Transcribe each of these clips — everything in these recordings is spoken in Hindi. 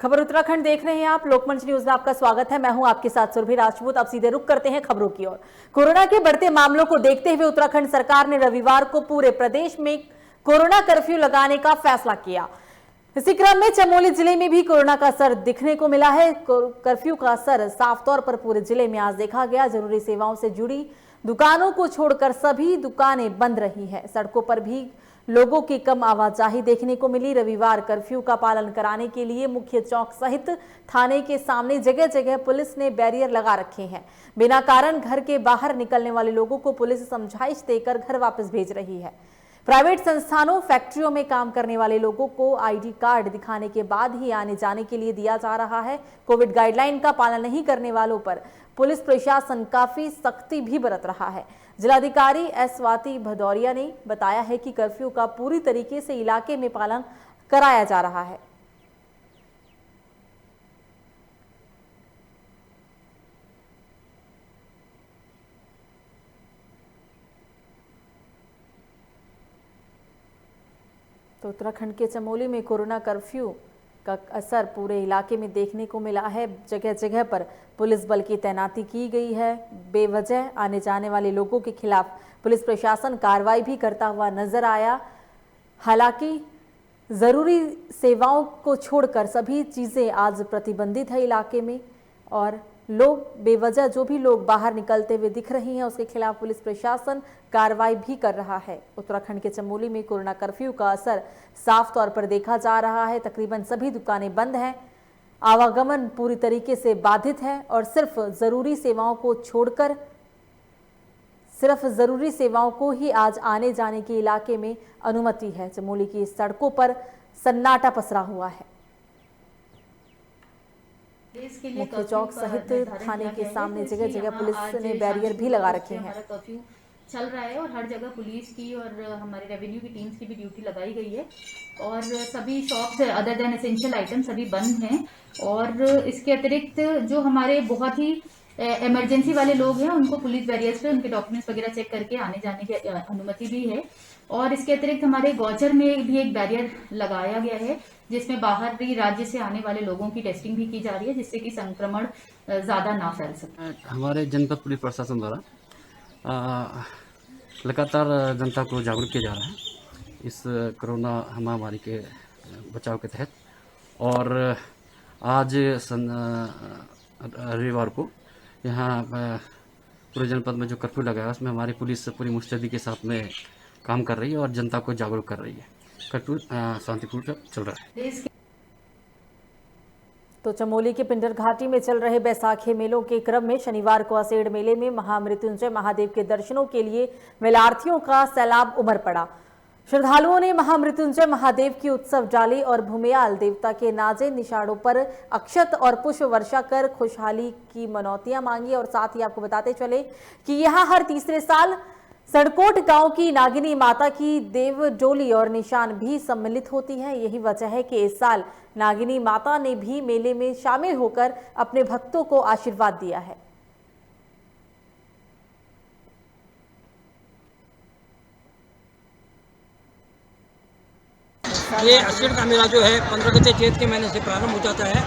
खबर उत्तराखंड देख रहे हैं आप। लोकमंच न्यूज में आपका स्वागत है। मैं हूं आपके साथ सुरभि राजपूत। अब सीधे रुक करते हैं खबरों की ओर। कोरोना के बढ़ते मामलों को देखते हुए उत्तराखंड सरकार ने रविवार को पूरे प्रदेश में कोरोना कर्फ्यू लगाने का फैसला किया। इसी क्रम में चमोली जिले में भी कोरोना का असर दिखने को मिला है। कर्फ्यू का असर साफ तौर पर पूरे जिले में आज देखा गया। जरूरी सेवाओं से जुड़ी दुकानों को छोड़कर सभी दुकानें बंद रही है। सड़कों पर भी लोगों की कम आवाजाही देखने को मिली। रविवार कर्फ्यू का पालन कराने के लिए मुख्य चौक सहित थाने के सामने जगह जगह पुलिस ने बैरियर लगा रखे हैं। बिना कारण घर के बाहर निकलने वाले लोगों को पुलिस समझाइश देकर घर वापस भेज रही है। प्राइवेट संस्थानों, फैक्ट्रियों में काम करने वाले लोगों को आईडी कार्ड दिखाने के बाद ही आने जाने के लिए दिया जा रहा है। कोविड गाइडलाइन का पालन नहीं करने वालों पर पुलिस प्रशासन काफी सख्ती भी बरत रहा है। जिलाधिकारी एस स्वाति भदौरिया ने बताया है कि कर्फ्यू का पूरी तरीके से इलाके में पालन कराया जा रहा है। तो उत्तराखंड के चमोली में कोरोना कर्फ्यू का असर पूरे इलाके में देखने को मिला है। जगह जगह पर पुलिस बल की तैनाती की गई है। बेवजह आने जाने वाले लोगों के खिलाफ पुलिस प्रशासन कार्रवाई भी करता हुआ नजर आया। हालांकि जरूरी सेवाओं को छोड़कर सभी चीजें आज प्रतिबंधित है इलाके में, और लोग बेवजह जो भी लोग बाहर निकलते हुए दिख रही हैं उसके खिलाफ पुलिस प्रशासन कार्रवाई भी कर रहा है। उत्तराखंड के चमोली में कोरोना कर्फ्यू का असर साफ तौर पर देखा जा रहा है। तकरीबन सभी दुकानें बंद हैं, आवागमन पूरी तरीके से बाधित है और सिर्फ जरूरी सेवाओं को छोड़कर सिर्फ जरूरी सेवाओं को ही आज आने जाने के इलाके में अनुमति है। चमोली की सड़कों पर सन्नाटा पसरा हुआ है। मुख्य चौक सहित थाने के सामने जगह जगह पुलिस ने बैरियर भी लगा रखे हैं। कर्फ्यू चल रहा है और हर जगह पुलिस की और हमारे रेवेन्यू की टीम्स की भी ड्यूटी लगाई गई है और सभी shops other than essential item सभी बंद हैं। और इसके अतिरिक्त जो हमारे बहुत ही इमरजेंसी वाले लोग हैं उनको पुलिस बैरियर्स पे उनके डॉक्यूमेंट्स वगैरह चेक करके आने जाने की अनुमति भी है। और इसके अतिरिक्त हमारे गौचर में भी एक बैरियर लगाया गया है जिसमें बाहरी राज्य से आने वाले लोगों की टेस्टिंग भी की जा रही है जिससे कि संक्रमण ज्यादा ना फैल सके। हमारे जनपद पुलिस प्रशासन द्वारा लगातार जनता को जागरूक किया जा रहा है इस कोरोना महामारी के बचाव के तहत। और आज रविवार को यहाँ पूरे जनपद में जो कर्फ्यू लगा है उसमें हमारी पुलिस पूरी मुस्तैदी के साथ में काम कर रही है और जनता को जागरूक कर रही है। कर्फ्यू शांतिपूर्ण चल रहा है। तो चमोली के पिंडर घाटी में चल रहे बैसाखी मेलों के क्रम में शनिवार को असेड़ मेले में महामृत्युंजय महादेव के दर्शनों के लिए मेलार्थियों का सैलाब उमड़ पड़ा। श्रद्धालुओं ने महामृत्युंजय महादेव की उत्सव डाली और भूमियाल देवता के नाजे निशानों पर अक्षत और पुष्प वर्षा कर खुशहाली की मनौतियां मांगी। और साथ ही आपको बताते चले कि यहां हर तीसरे साल सड़कोट गांव की नागिनी माता की देव डोली और निशान भी सम्मिलित होती है। यही वजह है कि इस साल नागिनी माता ने भी मेले में शामिल होकर अपने भक्तों को आशीर्वाद दिया है। ये असीर का मेला जो है 15 गते चैत के महीने से प्रारंभ हो जाता है।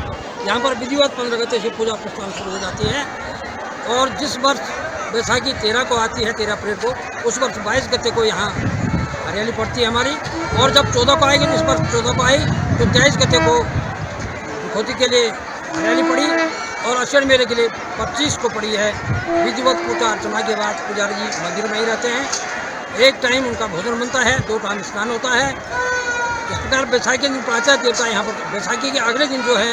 यहाँ पर विधिवत 15 गते से पूजा प्रस्थान शुरू हो जाती है और जिस वर्ष बैसाखी 13 को आती है, 13 अप्रैल को, उस वर्ष 22 गते को यहाँ हरियाली पड़ती है हमारी। और जब 14 को आएगी, इस वर्ष 14 को आई तो 23 गते को खोती के लिए हरियाली पड़ी और अषाढ़ मेले के लिए 25 को पड़ी है। विधिवत पूजा अर्चना के बाद पुजारी जी मंदिर में ही रहते हैं। एक टाइम उनका भोजन बनता है, 2 टाइम स्नान होता है। इस प्रकार बैसाखी के दिन प्रातः देवता यहाँ पर बैसाखी के अगले दिन जो है।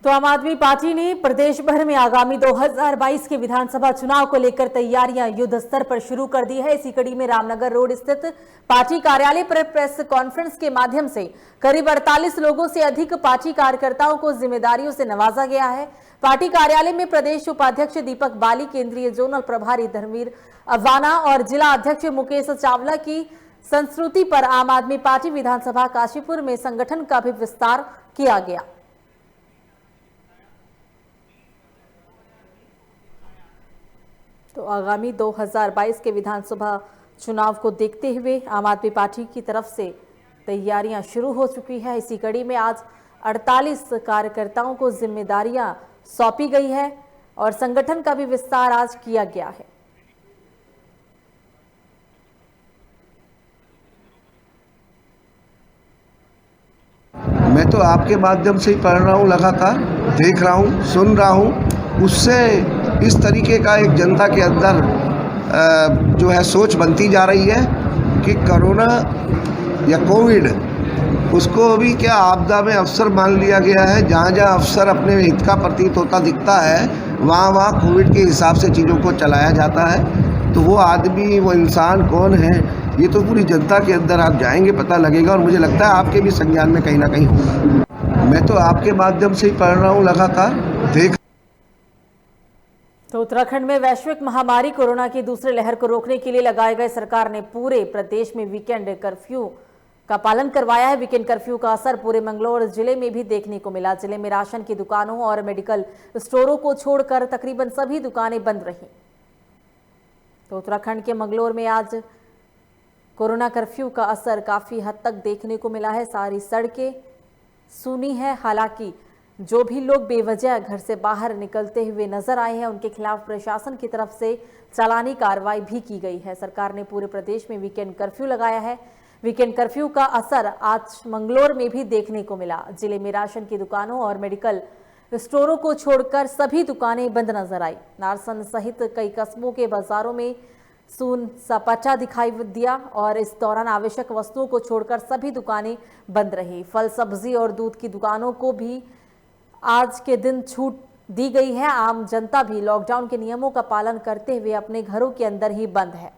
तो आम आदमी पार्टी ने प्रदेश भर में आगामी 2022 के विधानसभा चुनाव को लेकर तैयारियां युद्ध स्तर पर शुरू कर दी है। इसी कड़ी में रामनगर रोड स्थित पार्टी कार्यालय पर प्रेस कॉन्फ्रेंस के माध्यम से करीब 48 लोगों से अधिक पार्टी कार्यकर्ताओं को जिम्मेदारियों से नवाजा गया है। पार्टी कार्यालय में प्रदेश उपाध्यक्ष दीपक बाली, केंद्रीय जोनल प्रभारी धर्मवीर अवाना और जिला अध्यक्ष मुकेश चावला की संस्कृति पर आम आदमी पार्टी विधानसभा काशीपुर में संगठन का भी विस्तार किया गया। तो आगामी 2022 के विधानसभा चुनाव को देखते हुए आम आदमी पार्टी की तरफ से तैयारियां शुरू हो चुकी है। इसी कड़ी में आज 48 कार्यकर्ताओं को जिम्मेदारियां सौंपी गई है और संगठन का भी विस्तार आज किया गया है। मैं तो आपके माध्यम से ही पढ़ रहा हूँ, लगातार देख रहा हूँ, सुन रहा हूँ। उससे इस तरीके का एक जनता के अंदर जो है सोच बनती जा रही है कि कोरोना या कोविड उसको अभी क्या आपदा में अवसर मान लिया गया है। जहाँ जहाँ अवसर अपने हित का प्रतीत होता दिखता है वहाँ वहाँ कोविड के हिसाब से चीज़ों को चलाया जाता है। तो वो आदमी, वो इंसान कौन है, ये तो पूरी जनता के अंदर आप जाएंगे पता लगेगा, और मुझे लगता है आपके भी संज्ञान में कहीं ना कहीं होगा। मैं तो आपके माध्यम से ही पढ़ रहा हूँ, लगातार देख। तो उत्तराखंड में वैश्विक महामारी कोरोना की दूसरी लहर को रोकने के लिए लगाए गए सरकार ने पूरे प्रदेश में वीकेंड कर्फ्यू का पालन करवाया है। वीकेंड कर्फ्यू का असर पूरे मंगलौर जिले में भी देखने को मिला। जिले में राशन की दुकानों और मेडिकल स्टोरों को छोड़कर तकरीबन सभी दुकानें बंद रहीं। तो उत्तराखंड के मंगलौर में आज कोरोना कर्फ्यू का असर काफी हद तक देखने को मिला है। सारी सड़कें सूनी है। हालांकि जो भी लोग बेवजह घर से बाहर निकलते हुए नजर आए हैं उनके खिलाफ प्रशासन की तरफ से चालानी कार्रवाई भी की गई है। सरकार ने पूरे प्रदेश में वीकेंड कर्फ्यू लगाया है। वीकेंड कर्फ्यू का असर आज मंगलौर में भी देखने को मिला। जिले में राशन की दुकानों और मेडिकल स्टोरों को छोड़कर सभी दुकानें बंद नजर आई। नारसन सहित कई कस्बों के बाजारों में सून सपाटा दिखाई दिया और इस दौरान आवश्यक वस्तुओं को छोड़कर सभी दुकानें बंद रही। फल, सब्जी और दूध की दुकानों को भी आज के दिन छूट दी गई है। आम जनता भी लॉकडाउन के नियमों का पालन करते हुए अपने घरों के अंदर ही बंद है।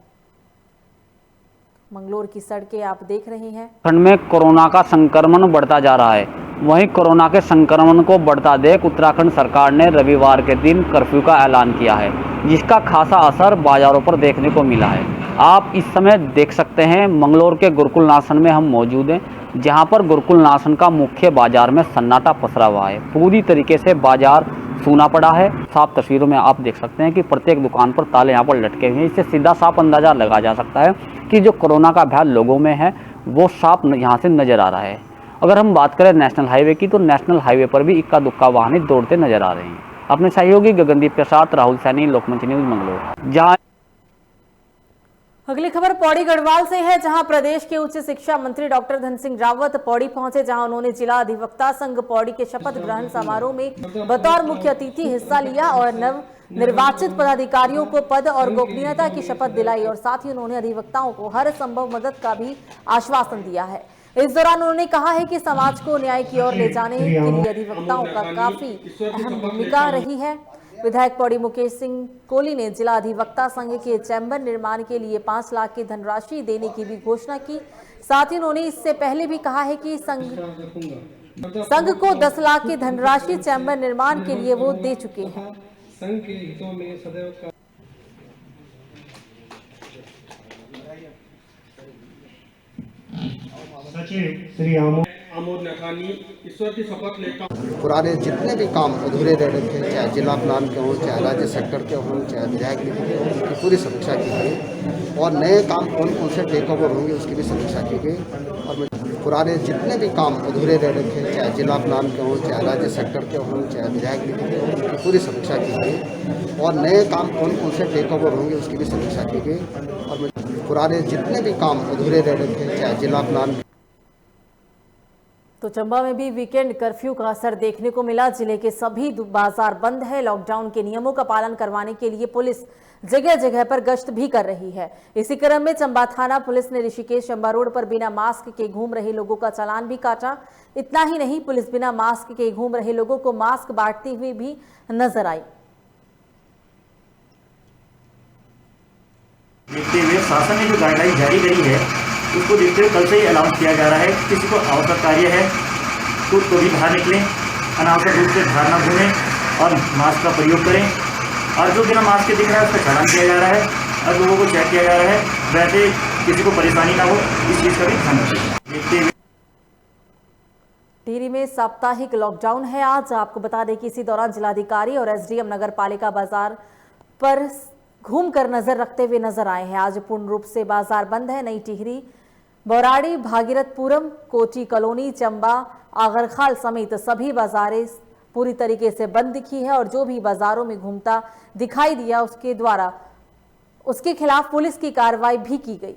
मंगलौर की सड़कें आप देख रहे हैं। उत्तराखंड में कोरोना का संक्रमण बढ़ता जा रहा है। वहीं कोरोना के संक्रमण को बढ़ता देख उत्तराखंड सरकार ने रविवार के दिन कर्फ्यू का ऐलान किया है, जिसका खासा असर बाजारों पर देखने को मिला है। आप इस समय देख सकते हैं मंगलौर के गुरुकुल नासन में हम मौजूद हैं, जहां पर गुरुकुल नासन का मुख्य बाजार में सन्नाटा पसरा हुआ है। पूरी तरीके से बाजार सूना पड़ा है। साफ तस्वीरों में आप देख सकते हैं कि प्रत्येक दुकान पर ताले यहाँ पर लटके हुए हैं। इससे सीधा साफ अंदाजा लगा जा सकता है कि जो कोरोना का भय लोगों में है वो साफ यहाँ से नजर आ रहा है। अगर हम बात करें नेशनल हाईवे की, तो नेशनल हाईवे पर भी इक्का दुक्का वाहन दौड़ते नजर आ रहे हैं। अपने सहयोगी गगनदीप के साथ राहुल सैनी, लोकमंच न्यूज मंगलौर। जहाँ अगली खबर पौड़ी गढ़वाल से है, जहां प्रदेश के उच्च शिक्षा मंत्री डॉक्टर धन सिंह रावत पौड़ी पहुंचे, जहां उन्होंने जिला अधिवक्ता संघ पौड़ी के शपथ ग्रहण समारोह में बतौर मुख्य अतिथि हिस्सा लिया और नव निर्वाचित पदाधिकारियों को पद और गोपनीयता की शपथ दिलाई और साथ ही उन्होंने अधिवक्ताओं को हर संभव मदद का भी आश्वासन दिया है। इस दौरान उन्होंने कहा है कि समाज को न्याय की ओर ले जाने के लिए अधिवक्ताओं का काफी अहम भूमिका रही है। विधायक पौड़ी मुकेश सिंह कोहली ने जिला अधिवक्ता संघ के चैम्बर निर्माण के लिए 5 लाख की धनराशि देने की भी घोषणा की। साथ ही उन्होंने इससे पहले भी कहा है कि संघ को 10 लाख की धनराशि चैम्बर निर्माण के लिए वो दे चुके हैं। संघ के हितों में सदैव सचिव श्री आमोद नथानी ईश्वर की शपथ लेता हूं। पुराने जितने भी काम अधूरे रह रहे थे, चाहे जिला प्लान के हों, चाहे राज्य सेक्टर के हों, चाहे विधायक निधि के हों, उनकी पूरी समीक्षा की गई और नए काम कौन कौन से टेक ओवर होंगे उसकी भी समीक्षा की गई। और पुराने जितने भी काम अधूरे रह रहे थे, चाहे जिला प्लान के हों, चाहे राज्य सेक्टर के हों, चाहे विधायक निधि के हों, उनकी पूरी समीक्षा की गई और नए काम कौन कौन से टेक ओवर होंगे उसकी भी समीक्षा की गई। और पुराने जितने भी काम अधूरे रह रहे थे, चाहे जिला प्लान। तो चंबा में भी वीकेंड कर्फ्यू का असर देखने को मिला। जिले के सभी बाजार बंद है। लॉकडाउन के नियमों का पालन करवाने के लिए पुलिस जगह जगह पर गश्त भी कर रही है। इसी क्रम में चंबा थाना पुलिस ने ऋषिकेश चंबा रोड पर बिना मास्क के घूम रहे लोगों का चालान भी काटा। इतना ही नहीं, पुलिस बिना मास्क के घूम रहे लोगों को मास्क बांटती हुई भी नजर आई। देखते हुए शासन ने जो गाइडलाइन जारी करी है उसको देखते हुए कल से ही अनाउंस किया जा रहा है। किसी को आवश्यक कार्य है तो भी बाहर निकलें, अनावश्यक रूप से बाहर न घूमें और मास्क का प्रयोग करें। और जो बिना मास्क के दिख रहा है उसका चालान किया जा रहा है और लोगों को चेक किया जा रहा है। वैसे किसी को परेशानी ना हो, इस चीज़ का भी ध्यान रखें। देखते हुए टिहरी में साप्ताहिक लॉकडाउन है। आज आपको बता दें कि इसी दौरान जिलाधिकारी और एसडीएम नगर पालिका बाजार पर घूमकर नजर रखते हुए नजर आए हैं। आज पूर्ण रूप से बाजार बंद है। नई टिहरी बौराड़ी, भागीरथपुरम, कोची कॉलोनी, चंबा, आगरखाल समेत सभी बाजारें पूरी तरीके से बंद दिखी है और जो भी बाजारों में घूमता दिखाई दिया उसके खिलाफ पुलिस की कार्रवाई भी की गई।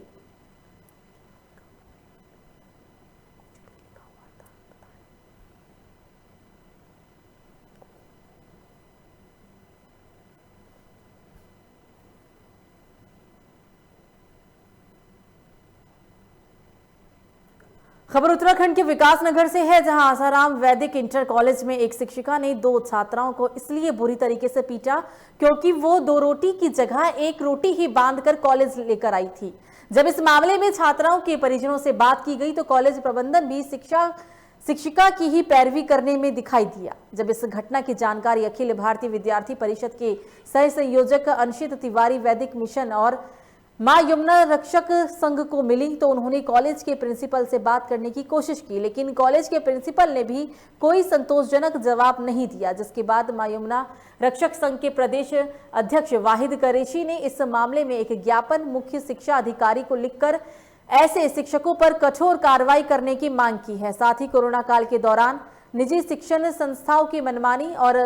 खबर उत्तराखंड के विकासनगर से है, जहां आसाराम वैदिक इंटर कॉलेज में एक शिक्षिका ने 2 छात्राओं को इसलिए बुरी तरीके से पीटा क्योंकि वो 2 रोटी की जगह 1 रोटी ही बांधकर कॉलेज लेकर आई थी। जब इस मामले में छात्राओं के परिजनों से बात की गई तो कॉलेज प्रबंधन भी शिक्षिका की ही पैरवी करने में दिखाई दिया। जब इस घटना की जानकारी अखिल भारतीय विद्यार्थी परिषद के सह संयोजक अंशित तिवारी, वैदिक मिशन और मां यमुना रक्षक संघ को मिली तो उन्होंने कॉलेज के प्रिंसिपल से बात करने की कोशिश की, लेकिन कॉलेज के प्रिंसिपल ने भी कोई संतोषजनक जवाब नहीं दिया। जिसके बाद मां यमुना रक्षक संघ के प्रदेश अध्यक्ष वाहिद कुरैशी ने इस मामले में एक ज्ञापन मुख्य शिक्षा अधिकारी को लिखकर ऐसे शिक्षकों पर कठोर कार्रवाई करने की मांग की है। साथ ही कोरोना काल के दौरान निजी शिक्षण संस्थाओं की मनमानी और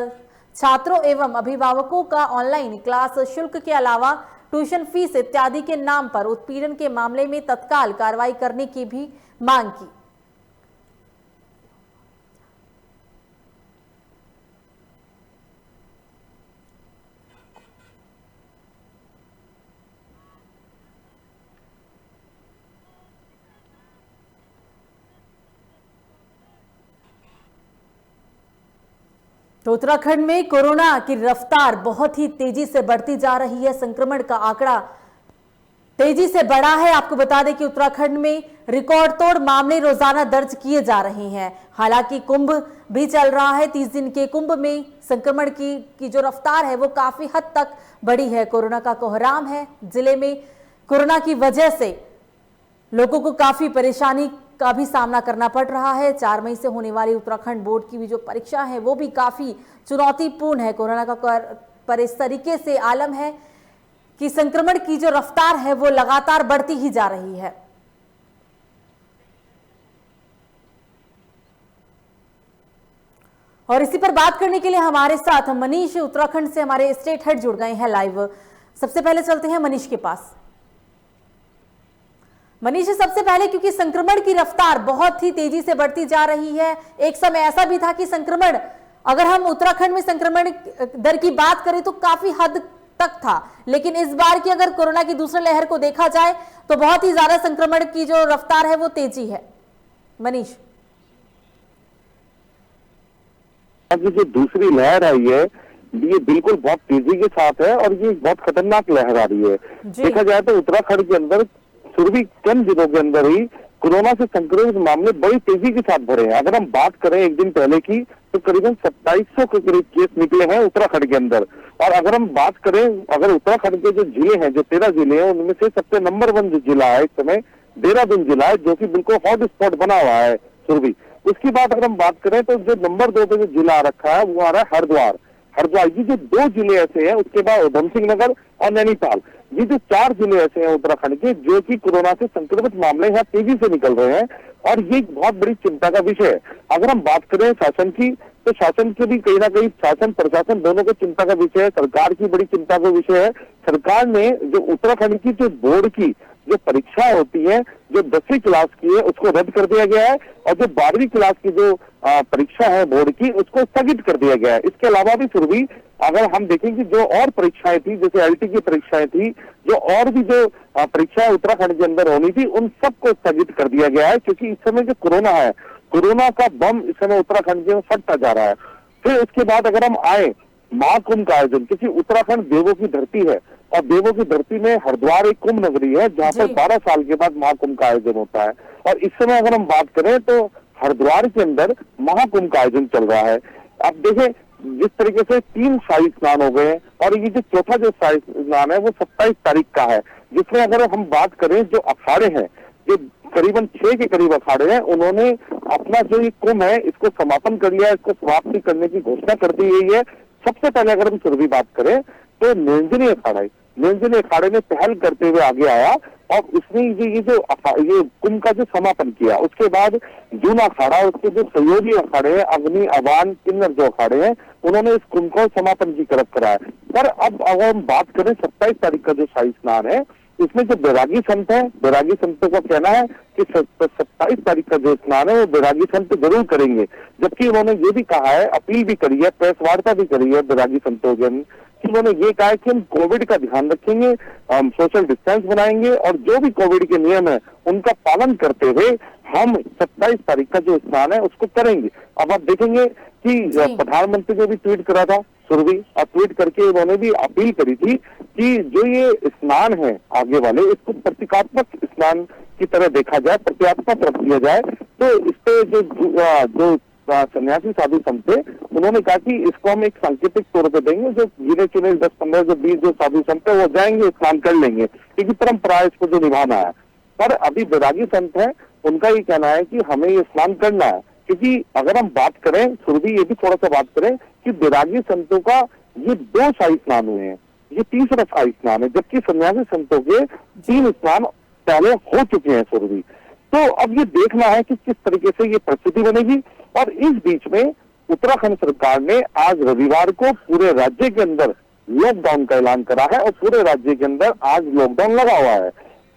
छात्रों एवं अभिभावकों का ऑनलाइन क्लास शुल्क के अलावा ट्यूशन फीस इत्यादि के नाम पर उत्पीड़न के मामले में तत्काल कार्रवाई करने की भी मांग की। तो उत्तराखंड में कोरोना की रफ्तार बहुत ही तेजी से बढ़ती जा रही है। संक्रमण का आंकड़ा तेजी से बढ़ा है। आपको बता दें कि उत्तराखंड में रिकॉर्ड तोड़ मामले रोजाना दर्ज किए जा रहे हैं। हालांकि कुंभ भी चल रहा है। 30 दिन के कुंभ में संक्रमण की जो रफ्तार है वो काफी हद तक बढ़ी है। कोरोना का कोहराम है। जिले में कोरोना की वजह से लोगों को काफी परेशानी का भी सामना करना पड़ रहा है। 4 मई से होने वाली उत्तराखंड बोर्ड की भी जो परीक्षा है वो भी काफी चुनौतीपूर्ण है। कोरोना का पर इस तरीके से आलम है कि संक्रमण की जो रफ्तार है वो लगातार बढ़ती ही जा रही है। और इसी पर बात करने के लिए हमारे साथ मनीष उत्तराखंड से हमारे स्टेट हेड जुड़ गए हैं लाइव। सबसे पहले चलते हैं मनीष के पास। मनीष, सबसे पहले क्योंकि संक्रमण की रफ्तार बहुत ही तेजी से बढ़ती जा रही है, एक समय ऐसा भी था कि संक्रमण, अगर हम उत्तराखंड में संक्रमण दर की बात करें तो काफी हद तक था, लेकिन इस बार की अगर कोरोना की दूसरी लहर को देखा जाए तो बहुत ही ज्यादा संक्रमण की जो रफ्तार है वो तेजी है। मनीष, जो दूसरी लहर आई है ये बिल्कुल बहुत तेजी के साथ है और ये बहुत खतरनाक लहर आ रही है। देखा जाए तो उत्तराखंड के अंदर सुरभि चंद दिनों के अंदर ही कोरोना से संक्रमित मामले बड़ी तेजी के साथ बढ़े हैं। अगर हम बात करें एक दिन पहले की तो करीबन 2700 के करीब केस निकले हैं उत्तराखंड के अंदर। और अगर हम बात करें, अगर उत्तराखंड के जो जिले हैं, जो 13 जिले हैं, उनमें से सबसे नंबर 1 जो जिला है इस समय देहरादून जिला है, जो कि बिल्कुल हॉट स्पॉट बना हुआ है सुरभि। उसके बाद अगर हम बात करें तो जो नंबर 2 पे जो जिला रखा है वो आ रहा है हरिद्वार। ये जो 2 जिले ऐसे हैं, उसके बाद उधम सिंह नगर और नैनीताल, ये जो 4 जिले ऐसे हैं उत्तराखंड के जो कि कोरोना से संक्रमित मामले यहाँ तेजी से निकल रहे हैं और ये एक बहुत बड़ी चिंता का विषय है। अगर हम बात करें शासन की तो शासन के भी कहीं ना कहीं शासन प्रशासन दोनों को चिंता का विषय है, सरकार की बड़ी चिंता का विषय है। सरकार ने जो उत्तराखंड की जो बोर्ड की जो परीक्षाएं होती हैं, जो 10वीं क्लास की है उसको रद्द कर दिया गया है और जो 12वीं क्लास की जो परीक्षा है बोर्ड की उसको स्थगित कर दिया गया है। इसके अलावा भी सुरभि अगर हम देखेंगे जो और परीक्षाएं थी, जैसे LT की परीक्षाएं थी, जो और भी जो परीक्षाएं उत्तराखंड के अंदर होनी थी, उन सबको स्थगित कर दिया गया है क्योंकि इस समय जो कोरोना है, कोरोना का बम इस समय उत्तराखंड में फटता जा रहा है। फिर उसके बाद अगर हम आए महाकुंभ का आयोजन, क्योंकि उत्तराखंड देवों की धरती है और देवों की धरती में हरिद्वार एक कुंभ नगरी है जहाँ पर 12 साल के बाद महाकुंभ का आयोजन होता है। और इस समय अगर हम बात करें तो हरिद्वार के अंदर महाकुंभ का आयोजन चल रहा है। अब देखें जिस तरीके से 3 शाही स्नान हो गए और ये जो चौथा जो शाही स्नान है वो 27 तारीख का है, जिसमें अगर हम बात करें जो अखाड़े हैं, जो करीबन 6 के करीब अखाड़े हैं, उन्होंने अपना जो ये कुंभ है इसको समापन कर लिया, इसको समाप्ति करने की घोषणा कर दी गई है। सबसे पहले अगर हम सुरभि बात करें तो निरंजनी अखाड़ा है, निरंजन अखाड़े ने पहल करते हुए आगे आया और उसने ये कुंभ का जो समापन किया। उसके बाद जून अखाड़ा, उसके जो सहयोगी अखाड़े हैं, अग्नि, अवान, किन्नर जो अखाड़े हैं, उन्होंने इस कुंभ को समापन की तरफ कराया। पर अब अगर हम बात करें 27 तारीख का जो शाही स्नान है, इसमें जो बैरागी संत है, बैरागी संतों का कहना है कि 27 तारीख का जो स्नान है वो बैरागी संत जरूर करेंगे। जबकि उन्होंने ये भी कहा है, अपील भी करी है, प्रेस वार्ता भी करी है बैरागी संतों के, उन्होंने ये कहा है कि हम कोविड का ध्यान रखेंगे, हम सोशल डिस्टेंस बनाएंगे और जो भी कोविड के नियम है उनका पालन करते हुए हम 27 तारीख का जो स्नान है उसको करेंगे। अब आप देखेंगे कि प्रधानमंत्री ने भी ट्वीट करा था सुरभि, और ट्वीट करके उन्होंने भी अपील करी थी कि जो ये स्नान है आगे वाले, इसको प्रतीकात्मक स्नान की तरह देखा जाए, प्रतीकात्मक रख दिया जाए। तो इस पे जो सन्यासी साधु संत थे, उन्होंने कहा कि इसको हम एक सांकेतिक तौर पर देंगे, जो गिने चुने 10, 15, जो 20 जो साधु संत है वो जाएंगे, स्नान कर लेंगे, क्योंकि परंपरा है, इसको जो निभाना है। पर अभी बैरागी संत है, उनका ये कहना है कि हमें ये स्नान करना है, क्योंकि अगर हम बात करें, सुरभि ये भी थोड़ा सा बात करें कि बैरागी संतों का ये 2 शाही स्नान हुए हैं, ये तीसरा शाही स्नान है, जबकि सन्यासी संतों के 3 स्नान पहले हो चुके हैं सुरभि। तो अब ये देखना है कि किस तरीके से ये परिस्थिति बनेगी। और इस बीच में उत्तराखंड सरकार ने आज रविवार को पूरे राज्य के अंदर लॉकडाउन का ऐलान करा है और पूरे राज्य के अंदर आज लॉकडाउन लगा हुआ है।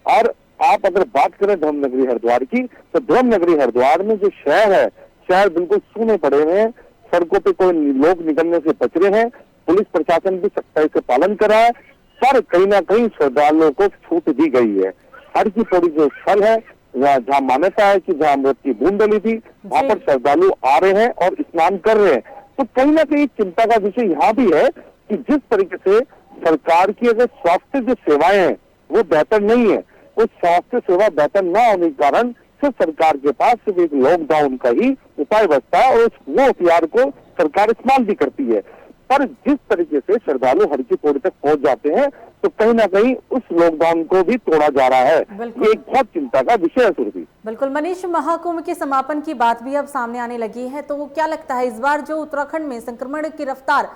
और आप अगर बात करें धर्मनगरी हरिद्वार की, तो धर्मनगरी हरिद्वार में जो शहर है, शहर बिल्कुल सूने पड़े हुए हैं, सड़कों पे कोई लोग निकलने से बच रहे हैं, पुलिस प्रशासन भी सख्ताई से पालन कर रहा है, पर कहीं ना कहीं श्रद्धालुओं को छूट दी गई है। हर की पौड़ी जो स्थल है, जहाँ मान्यता है कि जहाँ अमृत की बूंद डली थी, वहां पर श्रद्धालु आ रहे हैं और स्नान कर रहे हैं। तो कहीं ना कहीं चिंता का विषय यहाँ भी है कि जिस तरीके से सरकार की अगर स्वास्थ्य जो सेवाएं हैं वो बेहतर नहीं है, उस स्वास्थ्य सेवा बेहतर न होने के कारण सिर्फ सरकार के पास सिर्फ एक लॉकडाउन का ही उपाय बचता है और वो हथियार को सरकार इस्तेमाल भी करती है। पर जिस तरीके से श्रद्धालु हर की पौड़ी तक पहुंच जाते हैं, तो कहीं ना कहीं उस लॉकडाउन को भी तोड़ा जा रहा है। ये एक बहुत चिंता का विषय है सुरभि। बिल्कुल मनीष, महाकुंभ के समापन की बात भी अब सामने आने लगी है, तो क्या लगता है इस बार जो उत्तराखंड में संक्रमण की रफ्तार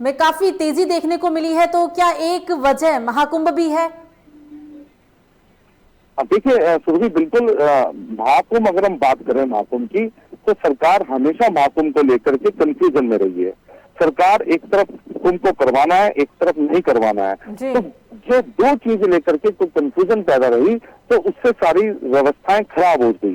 में काफी तेजी देखने को मिली है, तो क्या एक वजह महाकुंभ भी है? देखिए सुरभि, बिल्कुल महाकुंभ, अगर हम बात करें महाकुंभ की, तो सरकार हमेशा महाकुंभ को लेकर के कंफ्यूजन में रही है। सरकार एक तरफ कुंभ को करवाना है, एक तरफ नहीं करवाना है, तो जो 2 चीज लेकर के तो कंफ्यूजन पैदा रही, तो उससे सारी व्यवस्थाएं खराब हो गई।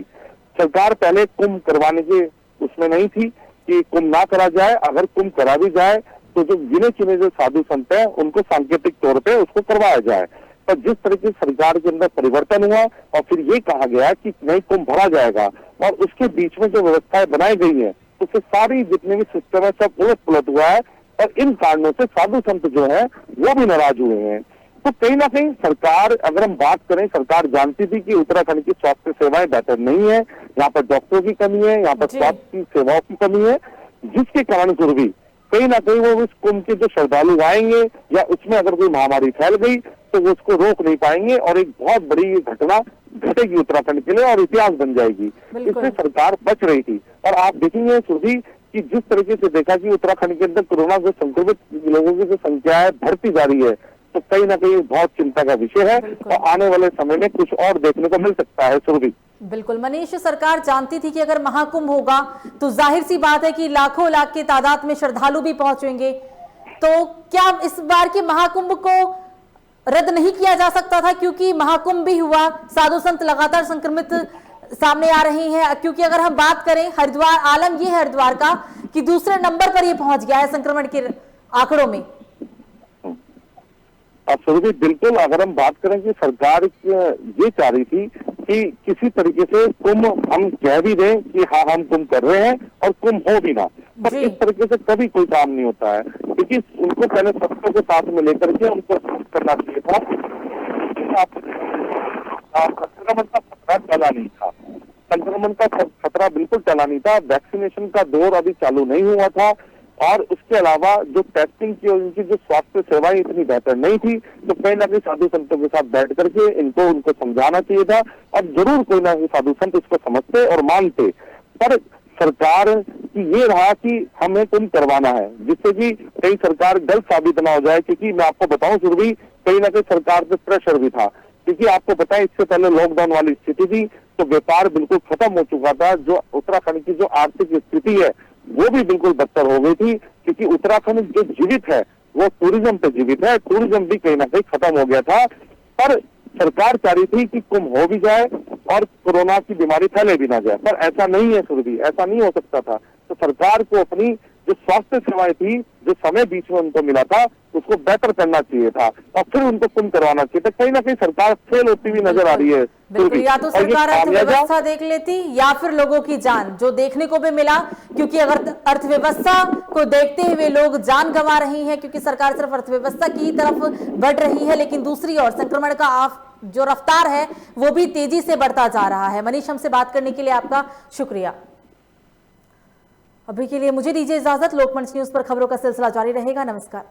सरकार पहले कुंभ करवाने के उसमें नहीं थी कि कुंभ ना करा जाए, अगर कुंभ करा भी जाए तो जो गिने चुने जो साधु संत हैं उनको सांकेतिक तौर पे उसको करवाया जाए। पर जिस तरीके से सरकार के अंदर परिवर्तन हुआ और फिर ये कहा गया कि नहीं कुंभ भरा जाएगा, और उसके बीच में जो व्यवस्थाएं बनाई गई है, उससे सारी जितने भी सिस्टम है सब उलट पुलट हुआ है, और इन कारणों से साधु संत जो है वो भी नाराज हुए हैं। तो कहीं ना कहीं सरकार, अगर हम बात करें, सरकार जानती थी कि उत्तराखंड की स्वास्थ्य सेवाएं बेहतर नहीं है, यहाँ पर डॉक्टरों की कमी है, यहाँ पर स्वास्थ्य की सेवाओं की कमी है, जिसके कारण सुरभि कहीं ना कहीं वो उस कुंभ के जो श्रद्धालु आएंगे या उसमें अगर कोई महामारी फैल गई तो वो उसको रोक नहीं पाएंगे और एक बहुत बड़ी घटना घटेगी उत्तराखंड के लिए और इतिहास बन जाएगी। इससे सरकार बच रही थी। और आप देखेंगे सुरभि कि जिस तरीके से देखा कि उत्तराखंड के अंदर कोरोना से संक्रमित लोगों की जो संख्या है बढ़ती जा रही है, तो कहीं ना कहीं बहुत चिंता का विषय है और आने वाले समय में कुछ और देखने को मिल सकता है सुरभि। बिल्कुल मनीष, सरकार जानती थी कि अगर महाकुंभ होगा तो जाहिर सी बात है कि लाखों लाख की तादाद में श्रद्धालु भी पहुंचेंगे, तो क्या इस बार के महाकुंभ को रद्द नहीं किया जा सकता था? क्योंकि महाकुंभ भी हुआ, साधु संत लगातार संक्रमित सामने आ रहे हैं। क्योंकि अगर हम बात करें हरिद्वार, आलम ये है हरिद्वार का कि दूसरे नंबर पर ये पहुंच गया है संक्रमण के आंकड़ों में। सुरभि, बिल्कुल, अगर हम बात करें कि सरकार ये चाह रही थी कि किसी तरीके से कुंभ हम कह भी दें कि हाँ हम कुंभ कर रहे हैं और कुंभ हो भी ना, पर इस तरीके से कभी कोई काम नहीं होता है, क्योंकि उनको पहले सबको के साथ में लेकर के उनको करना चाहिए था। संक्रमण का खतरा टला नहीं था, संक्रमण का खतरा बिल्कुल टला नहीं था। वैक्सीनेशन का दौर अभी चालू नहीं हुआ था और उसके अलावा जो टेस्टिंग की और इनकी जो स्वास्थ्य सेवाएं इतनी बेहतर नहीं थी, तो कहीं ना कहीं साधु संतों के साथ बैठ करके उनको समझाना चाहिए था और जरूर कोई ना कोई साधु संत इसको समझते और मानते। पर सरकार की ये रहा कि हमें कुंभ करवाना है, जिससे कि कहीं सरकार गलत साबित ना हो जाए। क्योंकि मैं आपको बताऊं सुरभि कहीं ना कहीं सरकार पे प्रेशर भी था, क्योंकि आपको पता है इससे पहले लॉकडाउन वाली स्थिति थी तो व्यापार बिल्कुल खत्म हो चुका था। जो उत्तराखंड की जो आर्थिक स्थिति है वो भी बिल्कुल बदतर हो गई थी, क्योंकि उत्तराखंड जो जीवित है वो टूरिज्म पे जीवित है, टूरिज्म भी कहीं ना कहीं खत्म हो गया था। पर सरकार चाह रही थी कि कुंभ हो भी जाए और कोरोना की बीमारी फैले भी ना जाए, पर ऐसा नहीं है सुरभि, ऐसा नहीं हो सकता था। तो सरकार को अपनी जो स्वास्थ्य सेवाएं थी, जो समय बीच में उनको मिला था, उसको बेहतर करना चाहिए था और फिर उनको कुंभ करवाना चाहिए था। कहीं ना कहीं सरकार फेल होती हुई नजर आ रही है। बिल्कुल, या तो सरकार अर्थव्यवस्था देख लेती या फिर लोगों की जान, जो देखने को भी मिला, क्योंकि अगर अर्थव्यवस्था को देखते हुए लोग जान गंवा रही हैं, क्योंकि सरकार सिर्फ अर्थव्यवस्था की तरफ बढ़ रही है, लेकिन दूसरी ओर संक्रमण का जो रफ्तार है वो भी तेजी से बढ़ता जा रहा है। मनीष, हमसे बात करने के लिए आपका शुक्रिया। अभी के लिए मुझे दीजिए इजाजत। लोकमंच न्यूज पर खबरों का सिलसिला जारी रहेगा। नमस्कार।